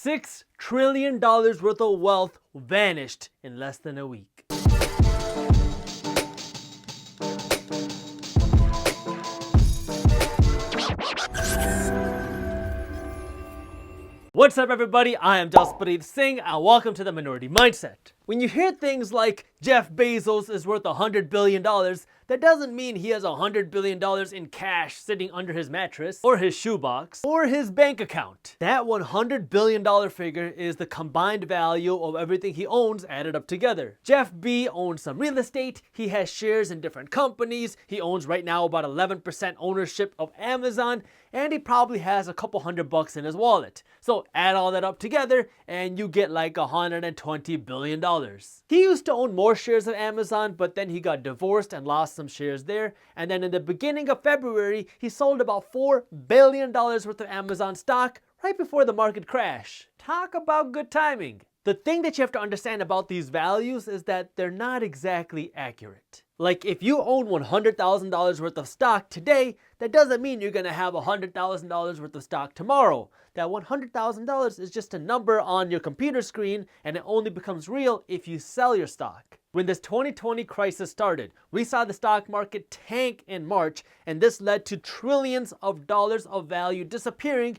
$6 trillion worth of wealth vanished in less than a week. What's up, everybody? I am Jaspreet Singh and welcome to the Minority Mindset. When you hear things like Jeff Bezos is worth $100 billion, that doesn't mean he has $100 billion in cash sitting under his mattress, or his shoebox, or his bank account. That $100 billion figure is the combined value of everything he owns added up together. Jeff B owns some real estate, he has shares in different companies, he owns right now about 11% ownership of Amazon, and he probably has a couple $100 in his wallet. So add all that up together and you get like $120 billion. He used to own more shares of Amazon, but then he got divorced and lost some shares there. And then in the beginning of February, he sold about $4 billion worth of Amazon stock right before the market crash. Talk about good timing. The thing that you have to understand about these values is that they're not exactly accurate. Like if you own $100,000 worth of stock today, that doesn't mean you're gonna have $100,000 worth of stock tomorrow. That $100,000 is just a number on your computer screen, and it only becomes real if you sell your stock. When this 2020 crisis started, we saw the stock market tank in March, and this led to trillions of dollars of value disappearing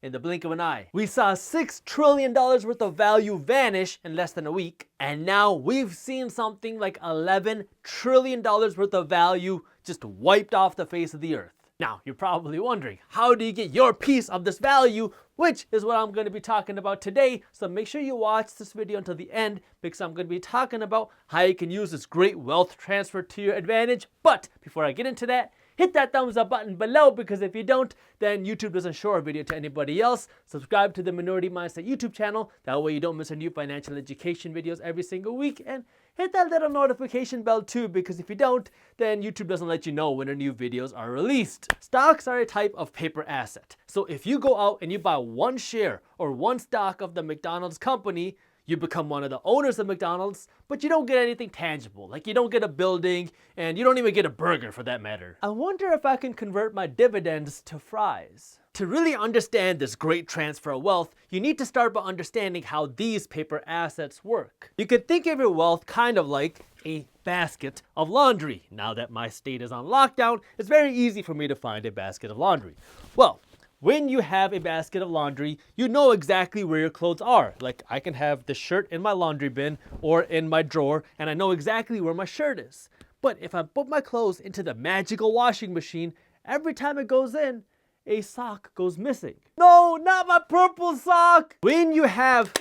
in the blink of an eye. We saw $6 trillion worth of value vanish in less than a week, and now we've seen something like $11 trillion worth of value just wiped off the face of the earth. Now, you're probably wondering, how do you get your piece of this value? Which is what I'm going to be talking about today, so make sure you watch this video until the end, because I'm going to be talking about how you can use this great wealth transfer to your advantage. But before I get into that, hit that thumbs up button below, because if you don't, then YouTube doesn't show our video to anybody else. Subscribe to the Minority Mindset YouTube channel. That way you don't miss our new financial education videos every single week. And hit that little notification bell too, because if you don't, then YouTube doesn't let you know when our new videos are released. Stocks are a type of paper asset. So if you go out and you buy one share or one stock of the McDonald's company, you become one of the owners of McDonald's, but you don't get anything tangible. Like you don't get a building, and you don't even get a burger for that matter. I wonder if I can convert my dividends to fries. To really understand this great transfer of wealth, you need to start by understanding how these paper assets work. You could think of your wealth kind of like a basket of laundry. Now that my state is on lockdown, it's very easy for me to find a basket of laundry. Well, when you have a basket of laundry, you know exactly where your clothes are. Like I can have the shirt in my laundry bin or in my drawer, and I know exactly where my shirt is. But if I put my clothes into the magical washing machine, every time it goes in, a sock goes missing. No, not my purple sock! When you have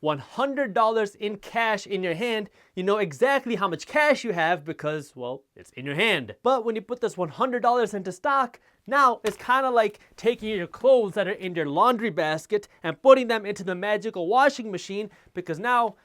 $100 in cash in your hand, you know exactly how much cash you have because, well, it's in your hand. But when you put this $100 into stock, now it's kind of like taking your clothes that are in your laundry basket and putting them into the magical washing machine, because now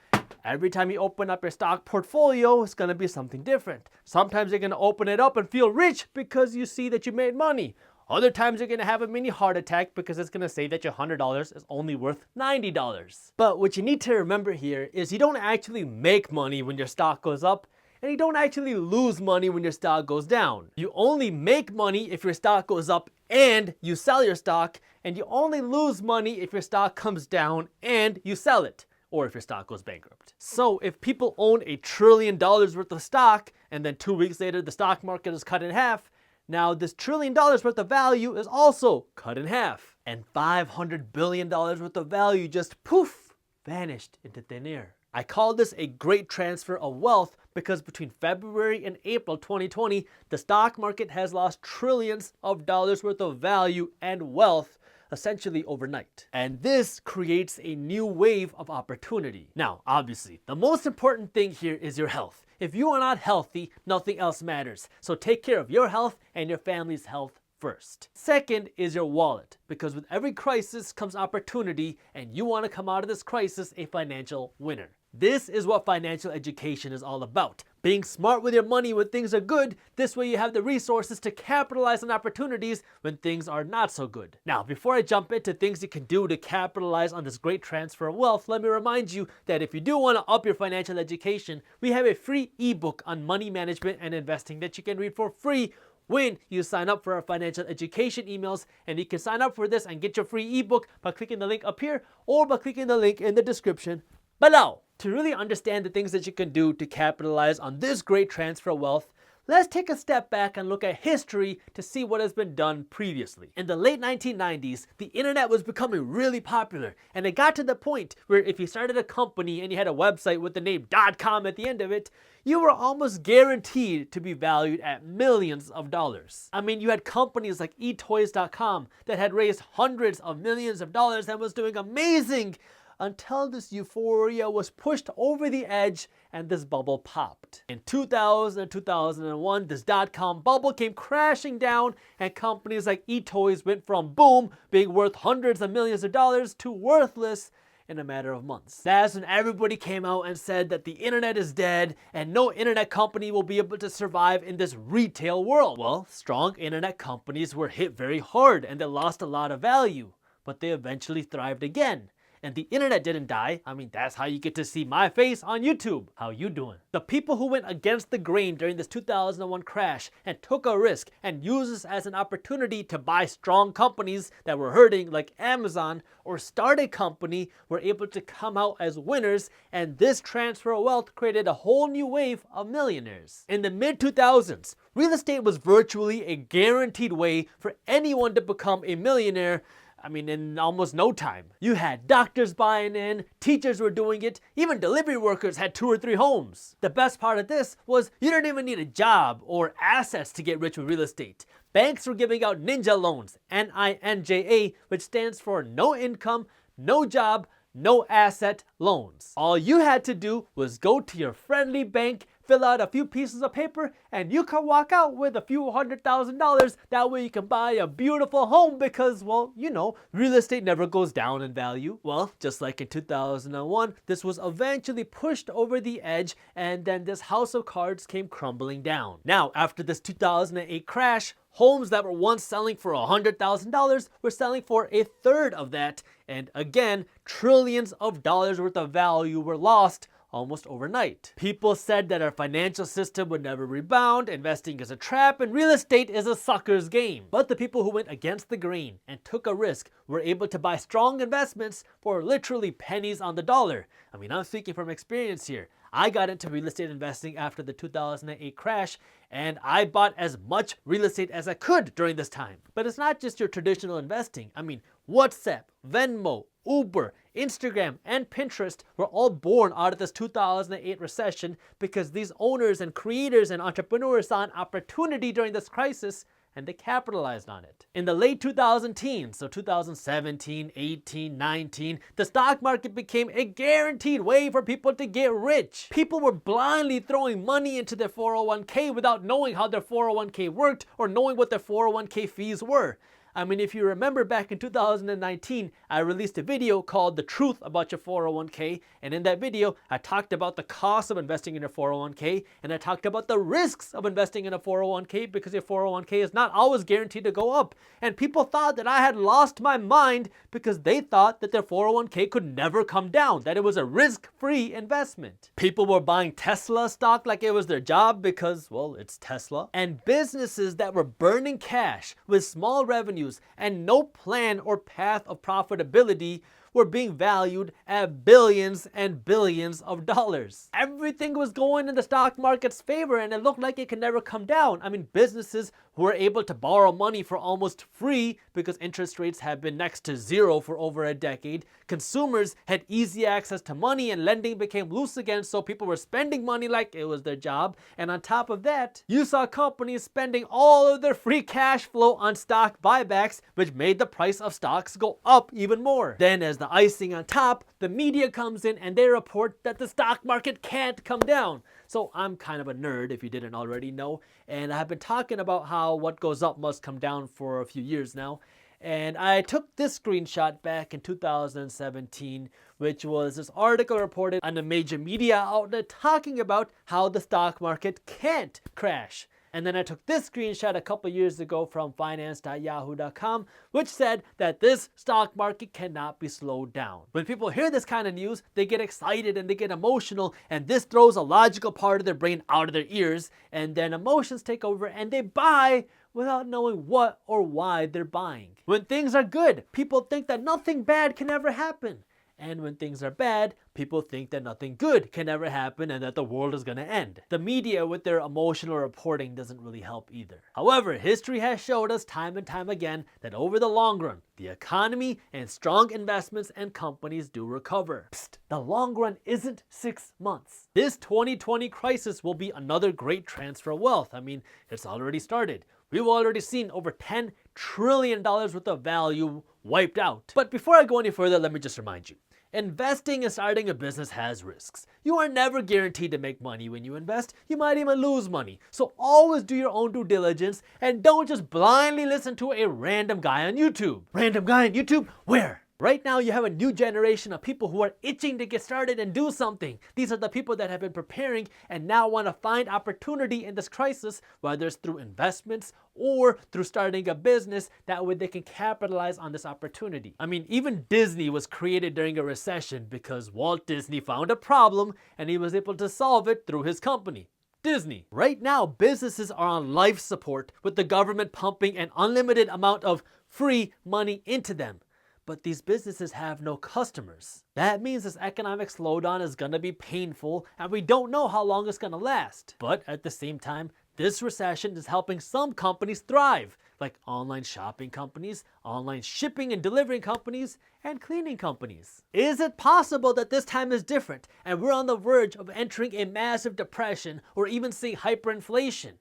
every time you open up your stock portfolio, it's going to be something different. Sometimes you're going to open it up and feel rich because you see that you made money. Other times you're going to have a mini heart attack because it's going to say that your $100 is only worth $90. But what you need to remember here is you don't actually make money when your stock goes up, and you don't actually lose money when your stock goes down. You only make money if your stock goes up and you sell your stock, and you only lose money if your stock comes down and you sell it, or if your stock goes bankrupt. So if people own $1 trillion worth of stock, and then 2 weeks later the stock market is cut in half, now this $1 trillion worth of value is also cut in half. And $500 billion worth of value just poof, vanished into thin air. I call this a great transfer of wealth because between February and April 2020, the stock market has lost trillions of dollars worth of value and wealth essentially overnight. And this creates a new wave of opportunity. Now, obviously, the most important thing here is your health. If you are not healthy, nothing else matters. So take care of your health and your family's health first. Second is your wallet, because with every crisis comes opportunity, and you want to come out of this crisis a financial winner. This is what financial education is all about. Being smart with your money when things are good, this way you have the resources to capitalize on opportunities when things are not so good. Now, before I jump into things you can do to capitalize on this great transfer of wealth, let me remind you that if you do want to up your financial education, we have a free ebook on money management and investing that you can read for free when you sign up for our financial education emails. And you can sign up for this and get your free ebook by clicking the link up here or by clicking the link in the description below. To really understand the things that you can do to capitalize on this great transfer of wealth, let's take a step back and look at history to see what has been done previously. In the late 1990s, the internet was becoming really popular, and it got to the point where if you started a company and you had a website with the name .com at the end of it, you were almost guaranteed to be valued at millions of dollars. I mean, you had companies like eToys.com that had raised hundreds of millions of dollars and was doing amazing until this euphoria was pushed over the edge and this bubble popped. In 2000 and 2001, this .com bubble came crashing down and companies like eToys went from boom, being worth hundreds of millions of dollars, to worthless in a matter of months. That's when everybody came out and said that the internet is dead and no internet company will be able to survive in this retail world. Well, strong internet companies were hit very hard and they lost a lot of value, but they eventually thrived again. And the internet didn't die. I mean, that's how you get to see my face on YouTube. How you doing? The people who went against the grain during this 2001 crash and took a risk and used this as an opportunity to buy strong companies that were hurting like Amazon or start a company were able to come out as winners, and this transfer of wealth created a whole new wave of millionaires. In the mid-2000s, real estate was virtually a guaranteed way for anyone to become a millionaire. I mean, in almost no time. You had doctors buying in, teachers were doing it, even delivery workers had 2 or 3 homes. The best part of this was you didn't even need a job or assets to get rich with real estate. Banks were giving out ninja loans, NINJA, which stands for no income, no job, no asset loans. All you had to do was go to your friendly bank, fill out a few pieces of paper, and you can walk out with a few $100,000. That way you can buy a beautiful home because, well, you know, real estate never goes down in value. Well, just like in 2001, this was eventually pushed over the edge, and then this house of cards came crumbling down. Now, after this 2008 crash, homes that were once selling for $100,000 were selling for a third of that. And again, trillions of dollars worth of value were lost almost overnight. People said that our financial system would never rebound, investing is a trap, and real estate is a sucker's game. But the people who went against the grain and took a risk were able to buy strong investments for literally pennies on the dollar. I mean, I'm speaking from experience here. I got into real estate investing after the 2008 crash, and I bought as much real estate as I could during this time. But it's not just your traditional investing. I mean, WhatsApp, Venmo, Uber, Instagram, and Pinterest were all born out of this 2008 recession because these owners and creators and entrepreneurs saw an opportunity during this crisis and they capitalized on it. In the late 2010s, so 2017, 18, 19, the stock market became a guaranteed way for people to get rich. People were blindly throwing money into their 401k without knowing how their 401k worked or knowing what their 401k fees were. I mean, if you remember back in 2019, I released a video called The Truth About Your 401k, and in that video, I talked about the cost of investing in your 401k, and I talked about the risks of investing in a 401k because your 401k is not always guaranteed to go up. And people thought that I had lost my mind because they thought that their 401k could never come down, that it was a risk-free investment. People were buying Tesla stock like it was their job because, well, it's Tesla. And businesses that were burning cash with small revenue and no plan or path of profitability were being valued at billions and billions of dollars. Everything was going in the stock market's favor and it looked like it could never come down. I mean, businesses who were able to borrow money for almost free because interest rates have been next to zero for over a decade. Consumers had easy access to money and lending became loose again, so people were spending money like it was their job. And on top of that, you saw companies spending all of their free cash flow on stock buybacks, which made the price of stocks go up even more. Then as the icing on top, the media comes in and they report that the stock market can't come down. So I'm kind of a nerd if you didn't already know, and I've been talking about how what goes up must come down for a few years now. And I took this screenshot back in 2017, which was this article reported on a major media outlet talking about how the stock market can't crash. And then I took this screenshot a couple years ago from finance.yahoo.com, which said that this stock market cannot be slowed down. When people hear this kind of news, they get excited and they get emotional, and this throws a logical part of their brain out of their ears, and then emotions take over and they buy without knowing what or why they're buying. When things are good, people think that nothing bad can ever happen. And when things are bad, people think that nothing good can ever happen and that the world is going to end. The media with their emotional reporting doesn't really help either. However, history has showed us time and time again that over the long run, the economy and strong investments and companies do recover. Psst, the long run isn't 6 months. This 2020 crisis will be another great transfer of wealth. I mean, it's already started. We've already seen over $10 trillion worth of value wiped out. But before I go any further, let me just remind you. Investing and starting a business has risks. You are never guaranteed to make money when you invest. You might even lose money. So always do your own due diligence and don't just blindly listen to a random guy on YouTube. Random guy on YouTube? Where? Right now, you have a new generation of people who are itching to get started and do something. These are the people that have been preparing and now want to find opportunity in this crisis, whether it's through investments or through starting a business. That way they can capitalize on this opportunity. I mean, even Disney was created during a recession because Walt Disney found a problem and he was able to solve it through his company, Disney. Right now, businesses are on life support with the government pumping an unlimited amount of free money into them. But these businesses have no customers. That means this economic slowdown is going to be painful and we don't know how long it's going to last. But at the same time, this recession is helping some companies thrive, like online shopping companies, online shipping and delivering companies, and cleaning companies. Is it possible that this time is different and we're on the verge of entering a massive depression or even seeing hyperinflation?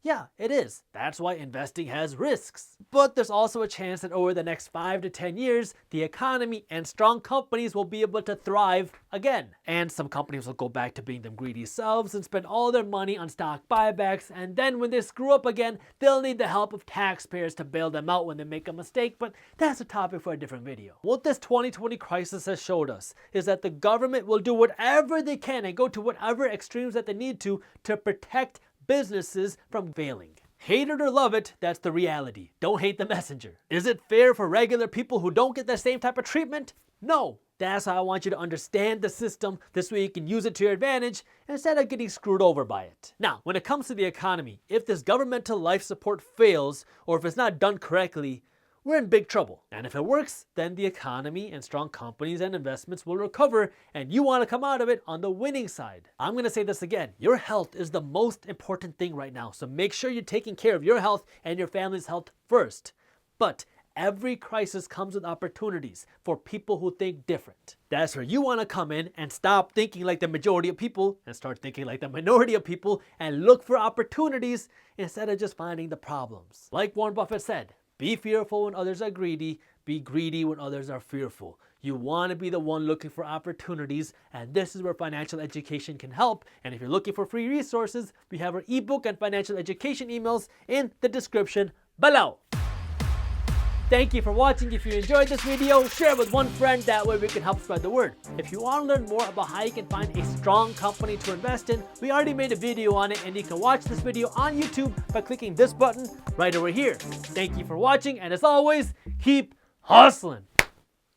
Yeah, it is. That's why investing has risks. But there's also a chance that over the next 5 to 10 years, the economy and strong companies will be able to thrive again. And some companies will go back to being them greedy selves and spend all their money on stock buybacks. And then when they screw up again, they'll need the help of taxpayers to bail them out when they make a mistake. But that's a topic for a different video. What this 2020 crisis has showed us is that the government will do whatever they can and go to whatever extremes that they need to protect businesses from failing. Hate it or love it, that's the reality. Don't hate the messenger. Is it fair for regular people who don't get the same type of treatment? No. That's how I want you to understand the system. This way you can use it to your advantage instead of getting screwed over by it. Now, when it comes to the economy, if this governmental life support fails or if it's not done correctly, we're in big trouble. And if it works, then the economy and strong companies and investments will recover and you want to come out of it on the winning side. I'm going to say this again. Your health is the most important thing right now. So make sure you're taking care of your health and your family's health first. But every crisis comes with opportunities for people who think different. That's where you want to come in and stop thinking like the majority of people and start thinking like the minority of people and look for opportunities instead of just finding the problems. Like Warren Buffett said, be fearful when others are greedy. Be greedy when others are fearful. You want to be the one looking for opportunities, and this is where financial education can help. And if you're looking for free resources, we have our ebook and financial education emails in the description below. Thank you for watching. If you enjoyed this video, share it with one friend. That way we can help spread the word. If you want to learn more about how you can find a strong company to invest in, we already made a video on it and you can watch this video on YouTube by clicking this button right over here. Thank you for watching, and as always, keep hustling.